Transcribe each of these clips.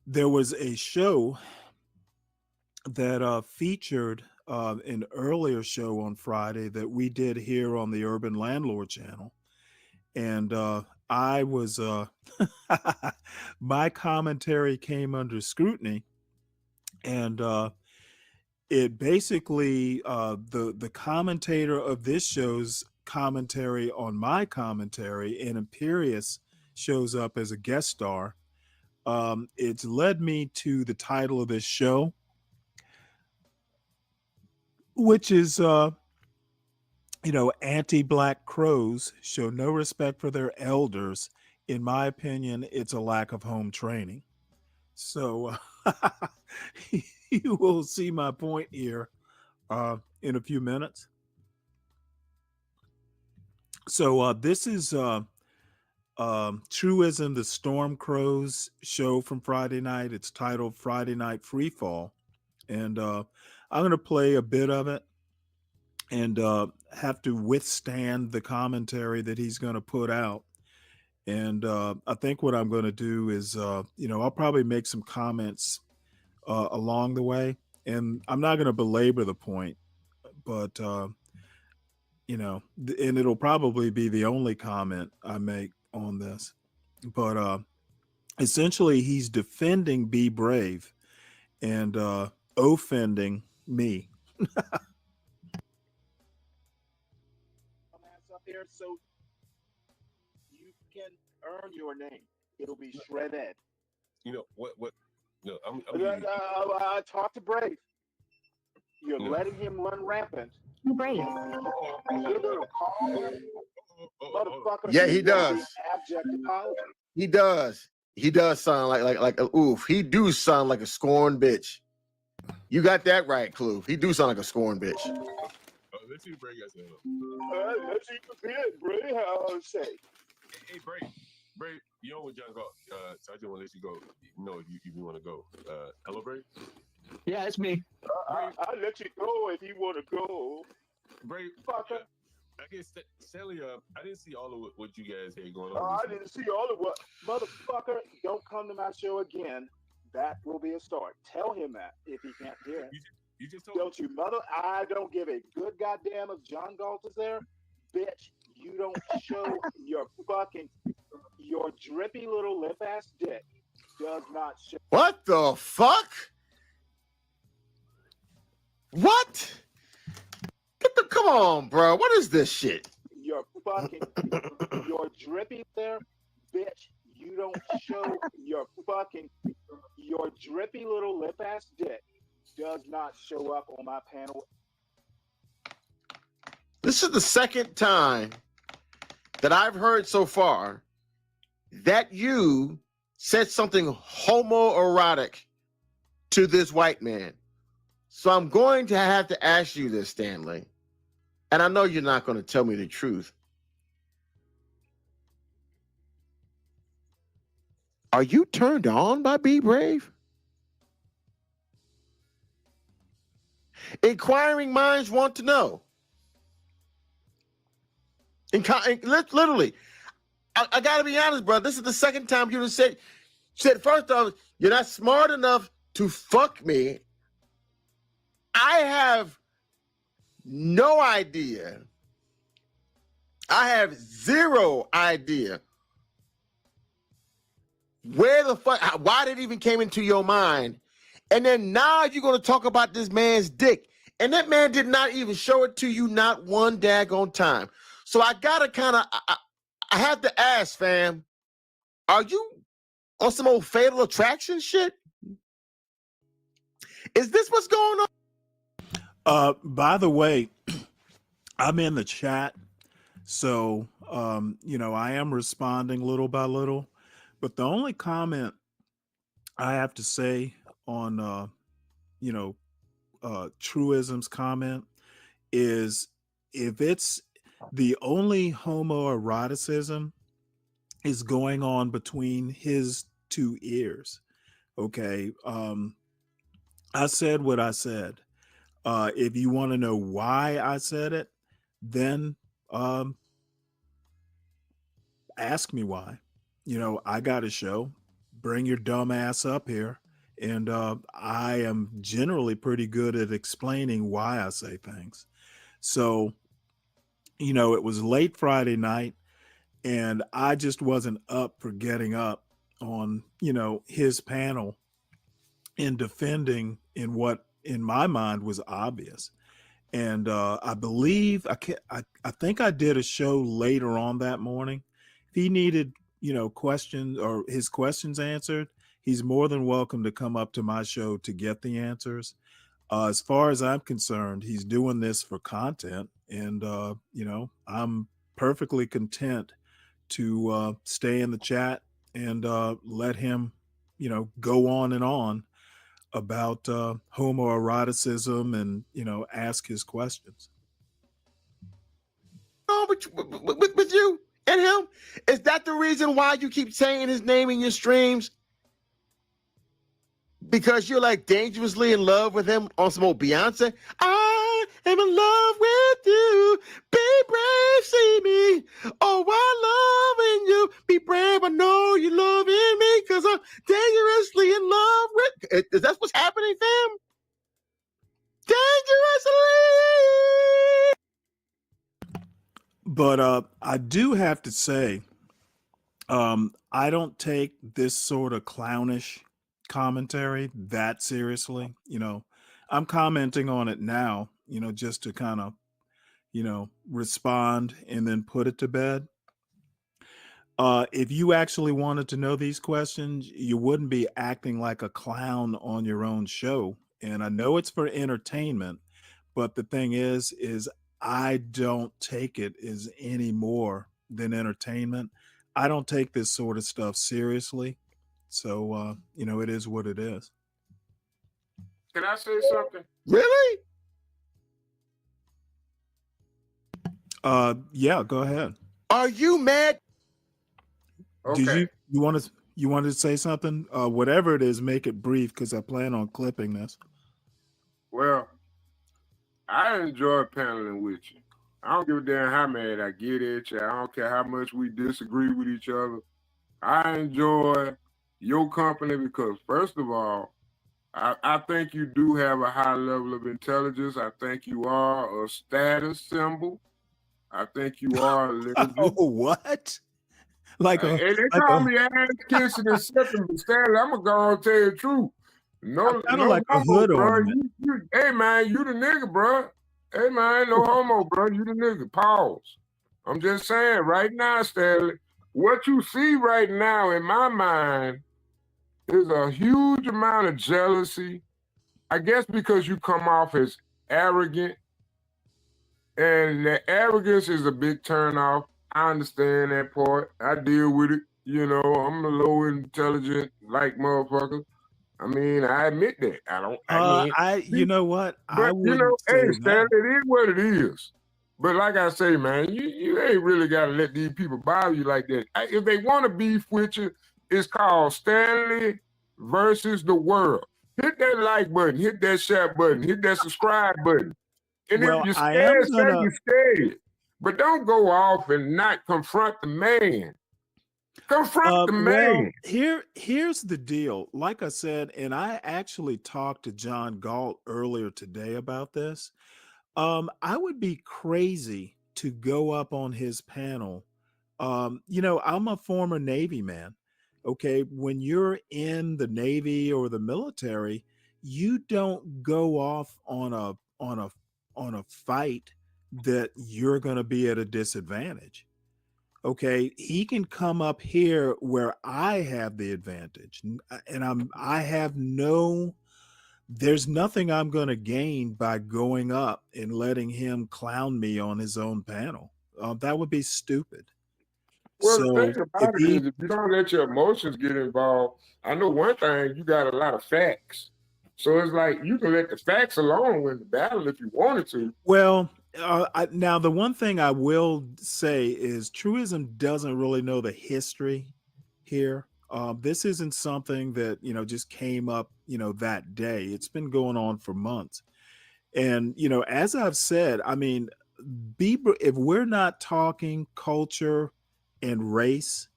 there was a show that featured an earlier show on Friday that we did here on the Urban Landlord channel. And I was, my commentary came under scrutiny. And it basically, the commentator of this show's commentary on my commentary, and Imperius shows up as a guest star. It's led me to the title of this show, which is anti-black crows show no respect for their elders. In my opinion, it's a lack of home training. So you will see my point here in a few minutes. So this is Truism, the Storm Crows show from Friday night. It's titled Friday Night Freefall. And I'm going to play a bit of it and have to withstand the commentary that he's going to put out. And I think what I'm going to do is, I'll probably make some comments along the way. And I'm not going to belabor the point, but, and it'll probably be the only comment I make on this. But essentially, he's defending Be Brave and offending me. Up there so you can earn your name. It'll be shredded. You know what? No, I talked to Brave. You're letting him run rampant. Brave. You're gonna call him, motherfucker. Yeah, he does. Abject apology. He does. He does sound like a oof. He do sound like a scorned bitch. You got that right, Kloof. He do sound like a scorned bitch. Let's see Bray got saying. Let's see the bit, Bray. How I say? Hey, Bray, you know what John got? So I just want to let you go. No, if you want to go. Hello, Bray. Yeah, it's me. I'll let you go if you want to go. Bray, fucker. I guess Stanley, I didn't see all of what you guys had going on. I didn't see all of what. Motherfucker, don't come to my show again. That will be a start. Tell him that if he can't hear it. You just told Don't you, mother? I don't give a good goddamn if John Galt is there. Bitch, you don't show your drippy little lip ass dick does not show. What the fuck? What? Come on, bro. What is this shit? Your drippy there, bitch. You don't show your drippy little lip ass dick does not show up on my panel. This is the second time that I've heard so far that you said something homoerotic to this white man. So I'm going to have to ask you this, Stanley. And I know you're not going to tell me the truth. Are you turned on by Be Brave? Inquiring minds want to know. Literally, I got to be honest, bro. This is the second time you said first off, you're not smart enough to fuck me. I have no idea. I have zero idea where the fuck, why it even came into your mind. And then now you're going to talk about this man's dick. And that man did not even show it to you not one daggone time. So I got to kind of, I have to ask, fam, are you on some old Fatal Attraction shit? Is this what's going on? By the way, I'm in the chat. So, I am responding little by little. But the only comment I have to say on, Truism's comment is if it's the only homoeroticism is going on between his two ears. Okay. I said what I said. If you want to know why I said it, then ask me why. I got a show. bring your dumb ass up here. And I am generally pretty good at explaining why I say things. So, it was late Friday night, and I just wasn't up for getting up on, his panel and defending in what in my mind was obvious. And I believe I think I did a show later on that morning. If he needed, questions or his questions answered, he's more than welcome to come up to my show to get the answers. As far as I'm concerned, he's doing this for content, and I'm perfectly content to stay in the chat and let him, go on and on about homoeroticism and ask his questions. Oh, with you and him? Is that the reason why you keep saying his name in your streams? Because you're like dangerously in love with him on some old Beyonce? I am in love with you. Be brave, see me. Oh, I'm loving you. Be brave, I know you're loving me because I'm dangerously in love with. Is that what's happening, fam? Dangerously. But I do have to say, I don't take this sort of clownish commentary that seriously. I'm commenting on it now, just to kind of, respond and then put it to bed. If you actually wanted to know these questions, you wouldn't be acting like a clown on your own show. And I know it's for entertainment, but the thing is I don't take it as any more than entertainment. I don't take this sort of stuff seriously. So, it is what it is. Can I say something? Really? Yeah, go ahead. Are you mad? Okay. Did you wanted to say something? Whatever it is, make it brief because I plan on clipping this. Well, I enjoy paneling with you. I don't give a damn how mad I get at you. I don't care how much we disagree with each other. I enjoy your company because, first of all, I think you do have a high level of intelligence. I think you are a status symbol. I think you are a legend. Oh, what? Like a And they like call a me ass kissing and sucking, but Stanley, I'm gonna go and tell you the truth. No, kind of no like a homo, hood bro. ornament. Hey man, you the nigga, bro. Hey man, no homo, bro. You the nigga. Pause. I'm just saying, right now, Stanley, what you see right now in my mind is a huge amount of jealousy. I guess because you come off as arrogant, and the arrogance is a big turnoff. I understand that part. I deal with it. I'm a low intelligent like motherfucker. I mean, I admit that. You know what? I But wouldn't hey, say Stanley, that. it is what it is. But like I say, man, you ain't really gotta let these people bother you like that. If they want to beef with you, it's called Stanley versus the world. Hit that like button, hit that share button, hit that subscribe button. And Well, if you're I am scared, say gonna. you're scared. But don't go off and not confront the man. Confront the Well, man. here's the deal. Like I said, and I actually talked to John Galt earlier today about this. I would be crazy to go up on his panel. I'm a former Navy man. Okay, when you're in the Navy or the military, you don't go off on a fight that you're going to be at a disadvantage. Okay, he can come up here where I have the advantage, and I have no. There's nothing I'm going to gain by going up and letting him clown me on his own panel. That would be stupid. Well, the So thing if about it he, is, if you don't let your emotions get involved, I know one thing, you got a lot of facts. So it's like you can let the facts alone win the battle if you wanted to. well, now the one thing I will say is truism doesn't really know the history here. This isn't something that just came up that day. It's been going on for months. And as I've said, I mean, if we're not talking culture and race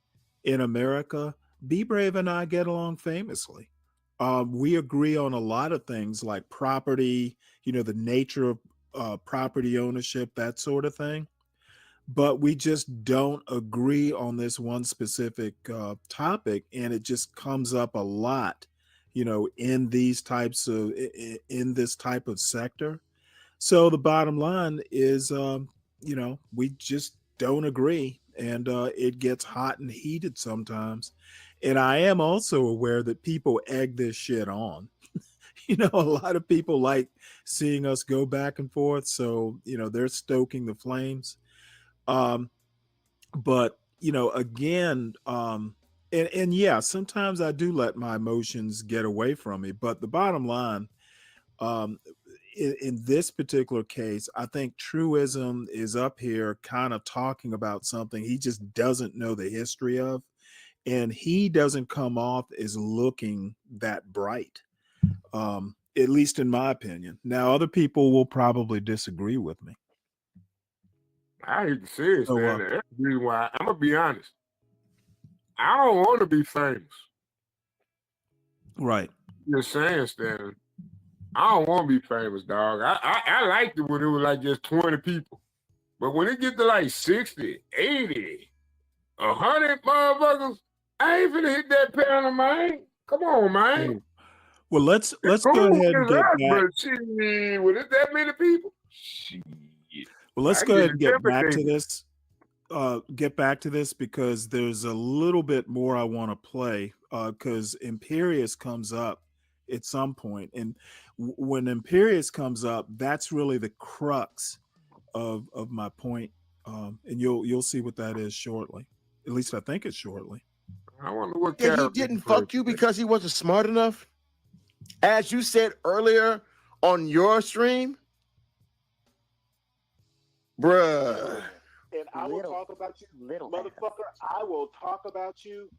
in America, Be Brave and I get along famously. We agree on a lot of things like property, the nature of property ownership, that sort of thing. But we just don't agree on this one specific topic, and it just comes up a lot, in these types of in this type of sector. So the bottom line is, we just don't agree, and it gets hot and heated sometimes. And I am also aware that people egg this shit on. A lot of people like seeing us go back and forth, so they're stoking the flames. Um, but again, and yeah, sometimes I do let my emotions get away from me. But the bottom line, um, in this particular case, I think truism is up here kind of talking about something he just doesn't know the history of, and he doesn't come off as looking that bright, at least in my opinion. Now, other people will probably disagree with me. I hate to say it, So, Stanley. That's the reason why. I'm gonna be honest. I don't want to be famous. right. Just saying, Stanley. I don't want to be famous, dog. I liked it when it was like just 20 people. But when it get to like 60, 80, 100 motherfuckers, I ain't finna hit that panel, man. Come on, man. Well, let's Cool go ahead and is get us, back. but shit, when it's that many people, shit. Well, let's I go get ahead and get back to intimidated. this. Get back to this because there's a little bit more I want to play. Because Imperious comes up at some point, and when Imperious comes up, that's really the crux of my point. And you'll see what that is shortly. At least I think it's shortly. I wonder what Yeah, he character didn't plays. fuck you because he wasn't smart enough. As you said earlier on your stream, bruh. And I will talk about you, motherfucker. I will talk about you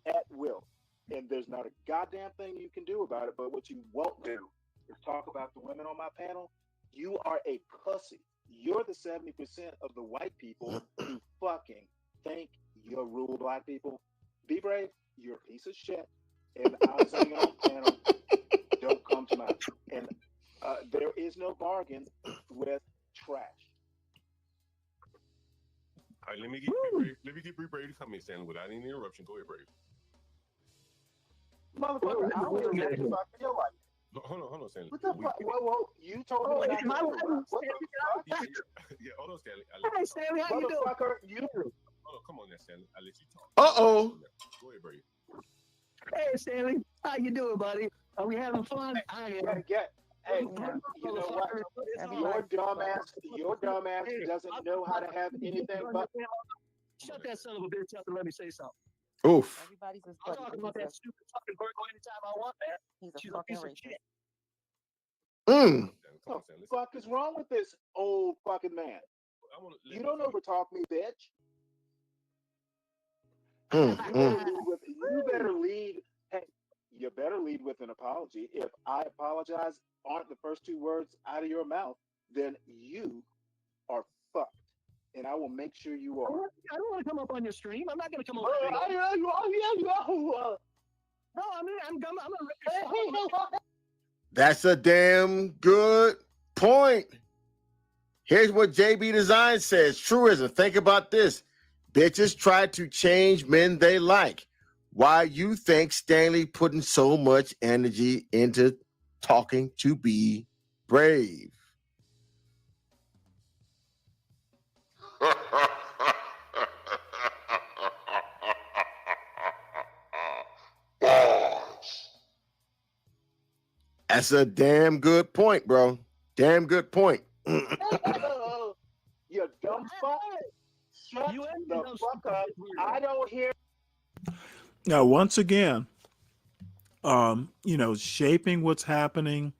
at will. And there's not a goddamn thing you can do about it. But what you won't do is talk about the women on my panel. You are a pussy. You're the 70% of the white people who fucking think you're rule black people. Be brave. You're a piece of shit. And I'm saying it on panel. Don't come to mine. And there is no bargain with trash. All right, let me get Brave to come in, Stanley, without any interruption. Go ahead, Brave. Motherfucker, I was never fucking your life. Hold on, Stanley. What the fuck? Whoa. You told me not to. What the fuck? Yeah, hold on, Stanley. Hey, Stanley, how you doing? Motherfucker, you. Hold on, come on now, Stanley. I'll let you talk. Uh-oh. Go ahead, Brave. Hey, Stanley, how you doing, buddy? Are we having fun? I am. Hey, you know what? Your dumbass doesn't know how to have anything but. Shut that son of a bitch up and let me say something. Oof. Everybody's just I'll talk about that stupid fucking Virgo anytime I want, man. He's a She's a fucking piece of racist. shit. Mm. What the fuck is wrong with this old fucking man? You don't overtalk me, bitch. You better lead. Hey, you better lead with an apology. If I apologize aren't the first two words out of your mouth, then you are fucked. And I will make sure you are. I don't want to come up on your stream. I'm not going to come over. No, I'm gonna That's a damn good point. Here's what JB Design says. Truism. Think about this. Bitches try to change men they like. Why you think Stanley putting so much energy into talking to Be Brave? That's a damn good point, bro. Damn good point. You dumb fuck. Shut the fuck up. I don't hear. Now, once again, shaping what's happening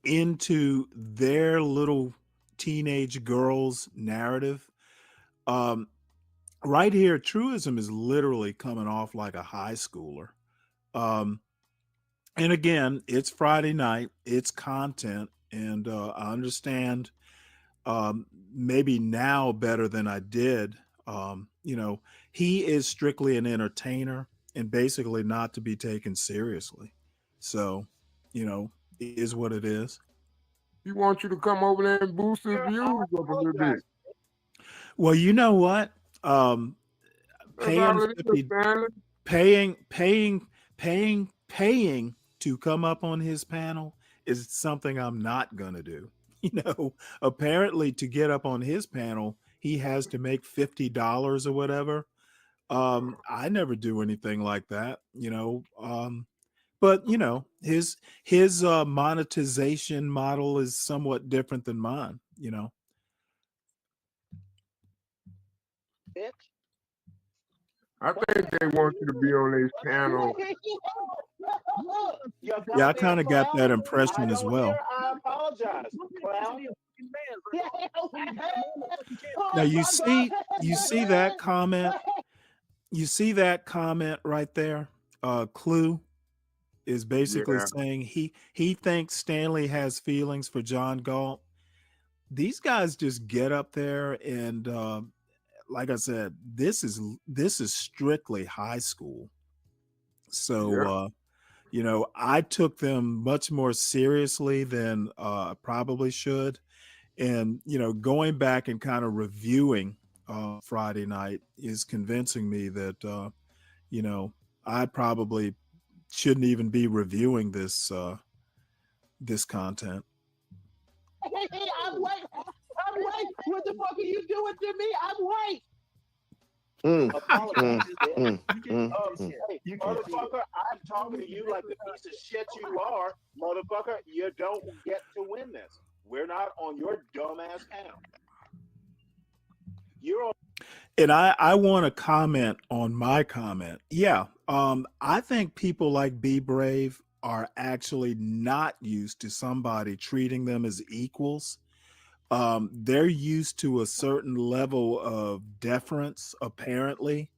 into their little teenage girl's narrative. Right here, truism is literally coming off like a high schooler. And again, it's Friday night, it's content, and I understand maybe now better than I did. He is strictly an entertainer. and basically not to be taken seriously. So, it is what it is. He wants you to come over there and boost his views up a little bit. Well, you know what? That's Paying all it is, 50, Stanley. paying to come up on his panel is something I'm not gonna do. Apparently to get up on his panel, he has to make $50 or whatever. I never do anything like that. But his monetization model is somewhat different than mine. Bitch. I think they want you to be on this panel. Yeah, I kind of got that impression as well. I apologize. Now you see that comment. You see that comment right there. Clue is basically Yeah. saying he thinks Stanley has feelings for John Galt. These guys just get up there and like I said, this is strictly high school. So I took them much more seriously than I probably should. And going back and kind of reviewing Friday night is convincing me that I probably shouldn't even be reviewing this content. I'm white. What the fuck are you doing to me? I'm white. Hey, motherfucker, I'm talking to you like the piece of shit you are. Motherfucker, you don't get to win this. We're not on your dumbass panel. You're on. And I want to comment on my comment. Yeah, I think people like Be Brave are actually not used to somebody treating them as equals. They're used to a certain level of deference, apparently.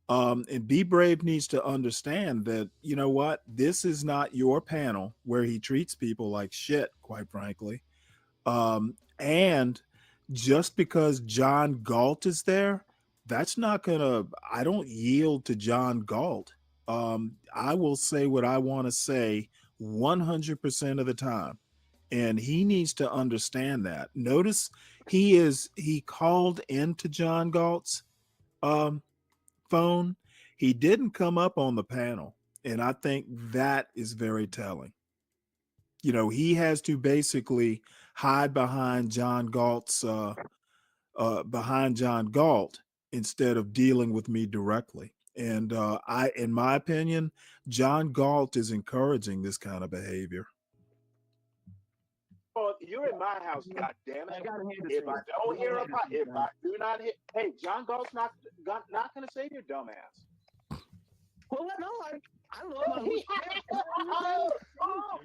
And Be Brave needs to understand that, you know what, this is not your panel where he treats people like shit, quite frankly. And just because John Galt is there, that's not gonna, I don't yield to John Galt. I will say what I want to say 100% of the time. And he needs to understand that. Notice he called into John Galt's phone. He didn't come up on the panel. And I think that is very telling. He has to basically hide behind John Galt's instead of dealing with me directly. And in my opinion, John Galt is encouraging this kind of behavior. Well, you're in my house, goddammit. If I don't hear if I do not hear, hey, John Galt's not gonna save your dumb ass. Well, no, I love my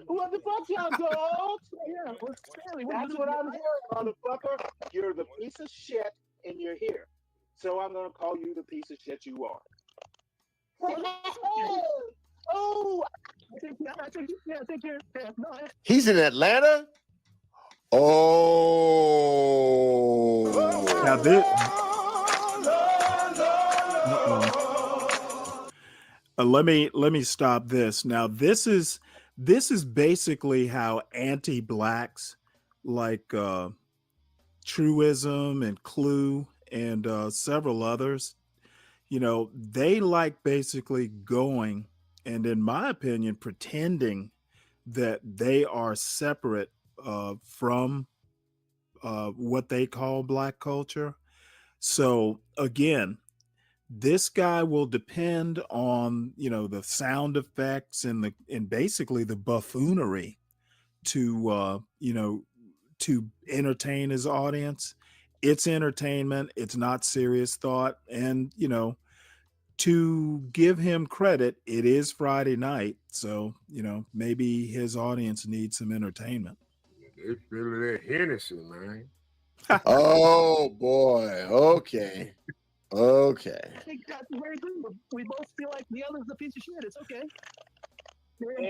what the fuck, John Galt? Yeah, well, Stanley, that's what I'm hearing, motherfucker. You're the piece of shit, and you're here. So I'm gonna call you the piece of shit you are. Oh, I think you're. No, He's in Atlanta. Oh, now this. Let me stop this. Now this is basically how anti-blacks like Truism and Clue and several others, they like basically going and, in my opinion, pretending that they are separate from what they call black culture. So again, this guy will depend on the sound effects and basically the buffoonery to to entertain his audience. It's entertainment. It's not serious thought. And to give him credit, it is Friday night, so maybe his audience needs some entertainment. They feeling that Hennessy, man. Oh boy. Okay. I think that's very good. We both feel like the other's a piece of shit. It's okay.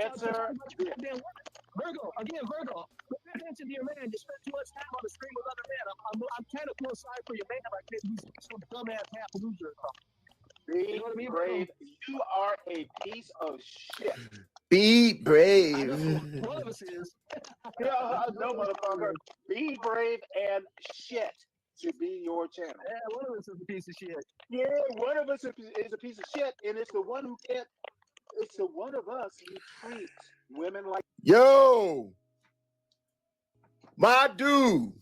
Answer. Virgo, pay attention to your man. You spend too much time on the screen with other men. I'm kind of feel sorry for your man. Like he's some dumbass half loser. Be brave. You are a piece of shit. Be brave. One of us is. No, motherfucker. Be brave and shit to be your channel. Yeah, one of us is a piece of shit. Yeah, one of us is a piece of shit, and it's the one who can't. It's the one of us who treats women like. Yo, my dude,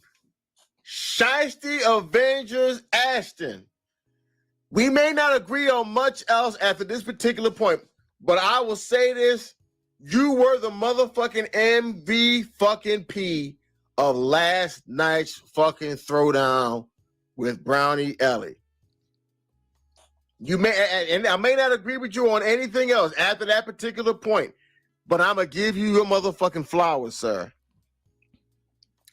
Shiesty Avengers Ashton. We may not agree on much else after this particular point, but I will say this. You were the motherfucking MVP of last night's fucking throwdown with Brownie Ellie. You may, and I may not agree with you on anything else after that particular point, but I'm gonna give you your motherfucking flowers, sir.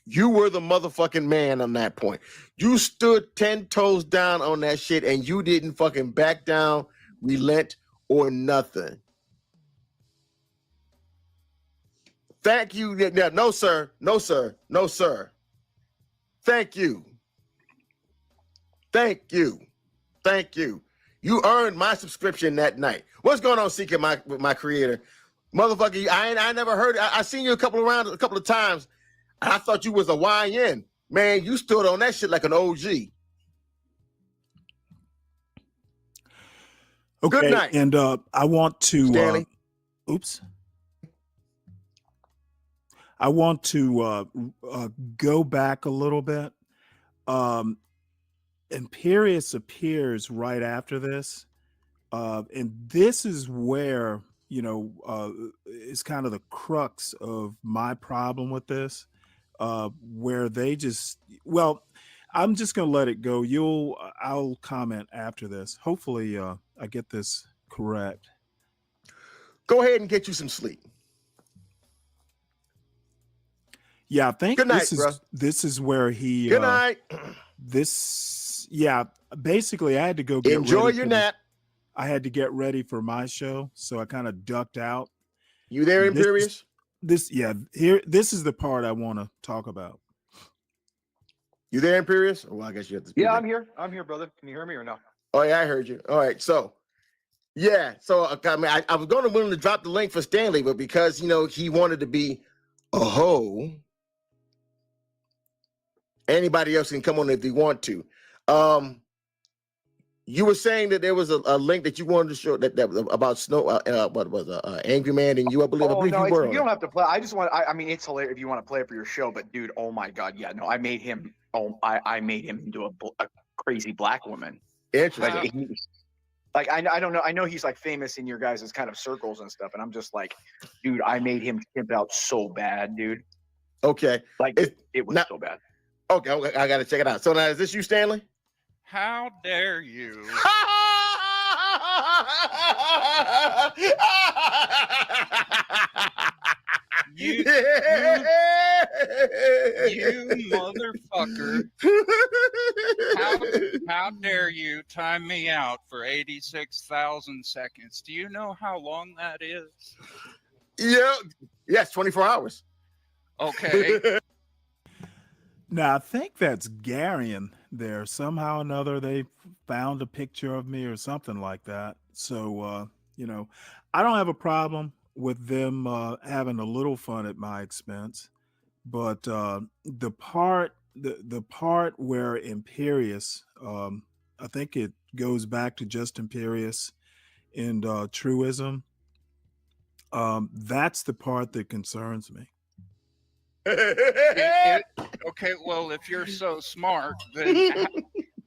You were the motherfucking man on that point. You stood 10 toes down on that shit, and you didn't fucking back down, relent, or nothing. Thank you. No, sir. No, sir. No, sir. Thank you. Thank you. Thank you. You earned my subscription that night. What's going on, Seeker, my creator? Motherfucker, I never heard. I seen you a couple of times. And I thought you was a YN. Man, you stood on that shit like an OG. Okay, Good night. And I want to Stanley. Oops. I want to go back a little bit. Imperious appears right after this. And this is where, is kind of the crux of my problem with this, where they just, well, I'm just going to let it go. I'll comment after this. Hopefully I get this correct. Go ahead and get you some sleep. Yeah, I think Good night, bro. this is where he. Good night. Basically, I had to go get Enjoy ready your nap. I had to get ready for my show, so I kind of ducked out. You there, Imperious? This is the part I want to talk about. You there, Imperious? Well, I guess you have to. Yeah, I'm here. I'm here, brother. Can you hear me or no? Oh yeah, I heard you. All right, so yeah, so I mean, I was going to willing to drop the link for Stanley, but because he wanted to be a hoe. Anybody else can come on if they want to. You were saying that there was a link that you wanted to show that about Snow. What was Angry Man and you? I believe No, you were. you don't have to play. I just want. I mean, it's hilarious if you want to play it for your show. But dude, oh my god, yeah, no, I made him. Oh, I made him into a crazy black woman. Interesting. Like I don't know. I know he's like famous in your guys' kind of circles and stuff. And I'm just like, dude, I made him pimp out so bad, dude. Okay. Like it was so bad. Okay, I got to check it out. So now, is this you, Stanley? How dare you? You motherfucker. How dare you time me out for 86,000 seconds? Do you know how long that is? Yeah. Yes, 24 hours. Okay. Now, I think that's Garion there. Somehow or another, they found a picture of me or something like that. So, I don't have a problem with them having a little fun at my expense. But the part where Imperious, I think it goes back to just Imperious and Truism. That's the part that concerns me. Okay, well, if you're so smart, then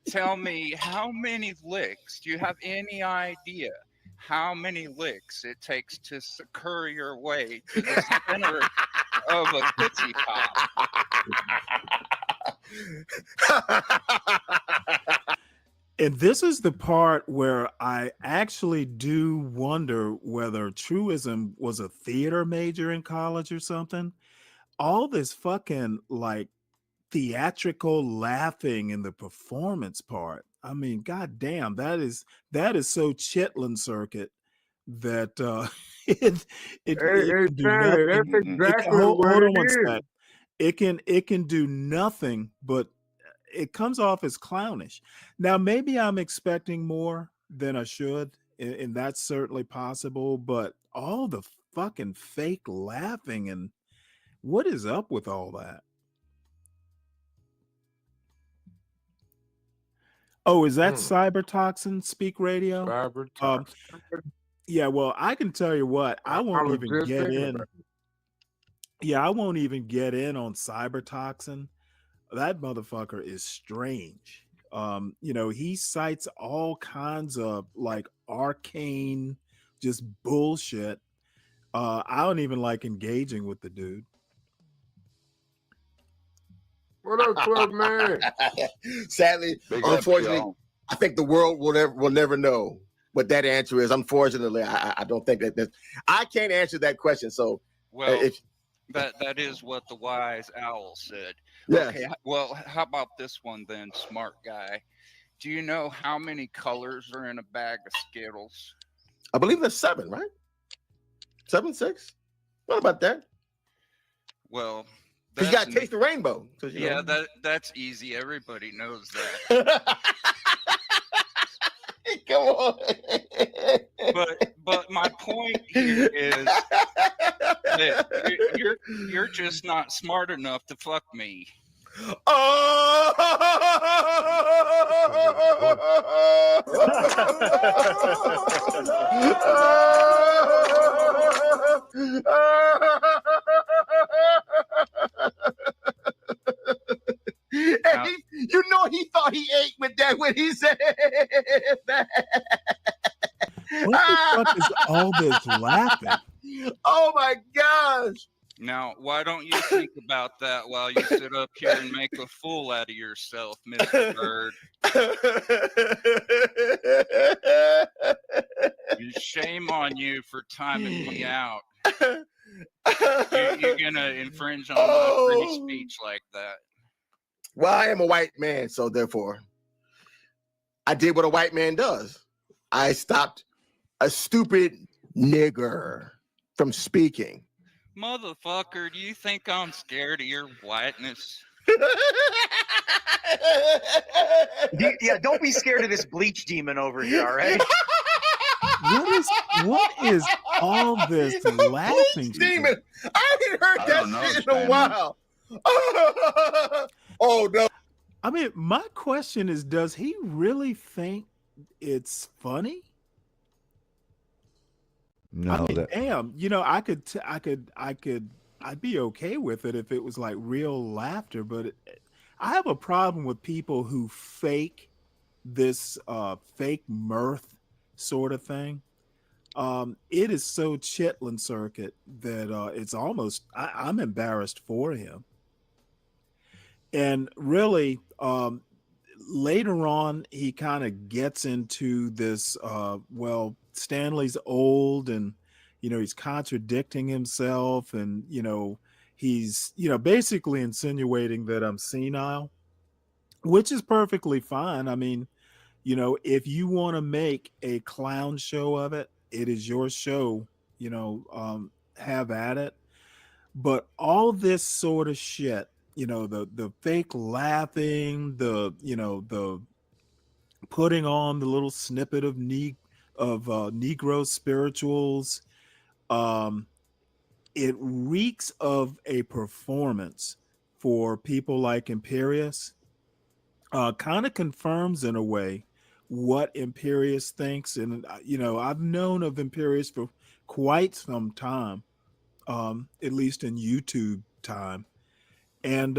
tell me how many licks. Do you have any idea how many licks it takes to succor your way to the center of a Tootsie Pop? And this is the part where I actually do wonder whether Truism was a theater major in college or something. All this fucking like theatrical laughing in the performance part. I mean, goddamn, that is so Chitlin circuit that it can do nothing. That's exactly Hold what on it one is. sec. It can do nothing, but it comes off as clownish. Now, maybe I'm expecting more than I should, and that's certainly possible. But all the fucking fake laughing and what is up with all that? Oh, is that cyber toxin speak radio? Cyber Um, toxin. yeah, well, I can tell you what, I won't was even just get thinking in. about Yeah, I won't even get in on cyber toxin. That motherfucker is strange. He cites all kinds of like arcane just bullshit. I don't even like engaging with the dude. What up, Club Man? Sadly, Big up, unfortunately, y'all. I think the world will never know what that answer is. Unfortunately, I don't think that I can't answer that question. So, Well, if that is what the wise owl said. yeah, Okay, well, how about this one then, smart guy? Do you know how many colors are in a bag of Skittles? I believe that's 7, right? 7, 6. What about that? Well, You got to taste the rainbow. Yeah, that's easy. Everybody knows that. Come on. But my point here is that you're just not smart enough to fuck me. And he thought he ate with that when he said that. What the fuck is all this laughing? Oh my gosh. Now, why don't you think about that while you sit up here and make a fool out of yourself, Mr. Bird? Shame on you for timing me out. You're gonna infringe on my free speech like that. Well, I am a white man, so therefore, I did what a white man does. I stopped a stupid nigger from speaking. Motherfucker, do you think I'm scared of your whiteness? Yeah, don't be scared of this bleach demon over here, all right? What is all this laughing? Demon. I haven't heard that shit in a while. Oh no. I mean, my question is, does he really think it's funny? No, I mean, damn, I'd be okay with it if it was like real laughter, but I have a problem with people who fake this fake mirth sort of thing. It is so Chitlin circuit that it's almost I'm embarrassed for him. And really, later on, he kind of gets into this. Well, Stanley's old, and he's contradicting himself, and he's basically insinuating that I'm senile, which is perfectly fine. I mean, if you want to make a clown show of it, it is your show. Have at it. But all this sort of shit, the fake laughing, the putting on the little snippet of Negro spirituals, it reeks of a performance for people like Imperius. Kind of confirms in a way what Imperius thinks, and I've known of Imperius for quite some time, at least in YouTube time. And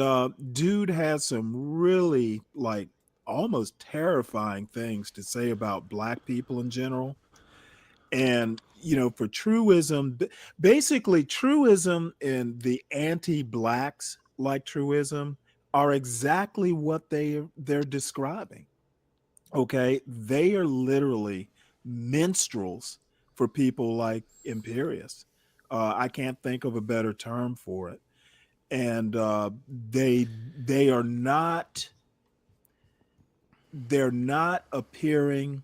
dude has some really like almost terrifying things to say about black people in general. And for truism, basically truism and the anti-blacks like truism are exactly what they're describing. Okay, they are literally minstrels for people like Imperius. I can't think of a better term for it. And they are not, they're not appearing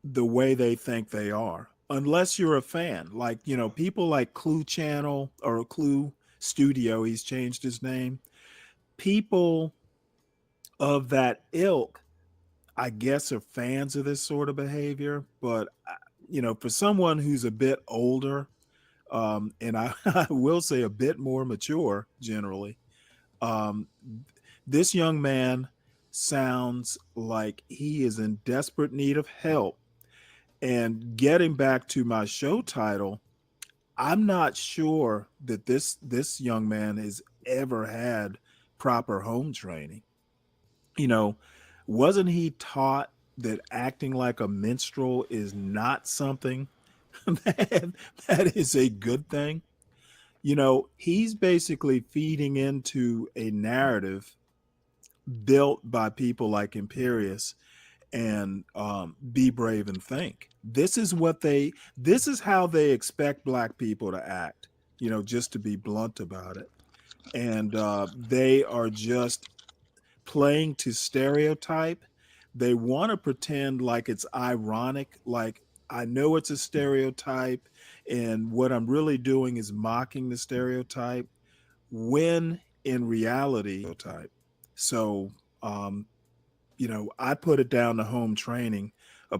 the way they think they are, unless you're a fan. Like people like Clue Channel or Clue Studio, he's changed his name. People of that ilk I guess, are fans of this sort of behavior. But for someone who's a bit older, and I will say a bit more mature generally, um, this young man sounds like he is in desperate need of help. And getting back to my show title, I'm not sure that this young man has ever had proper home training. You know, wasn't he taught that acting like a minstrel is not something that, that is a good thing? He's basically feeding into a narrative built by people like Imperius and Be Brave and Think. This is how they expect black people to act, just to be blunt about it. And they are just playing to stereotype. They want to pretend like it's ironic, like I know it's a stereotype, and what I'm really doing is mocking the stereotype, when in reality, type. So, I put it down to home training.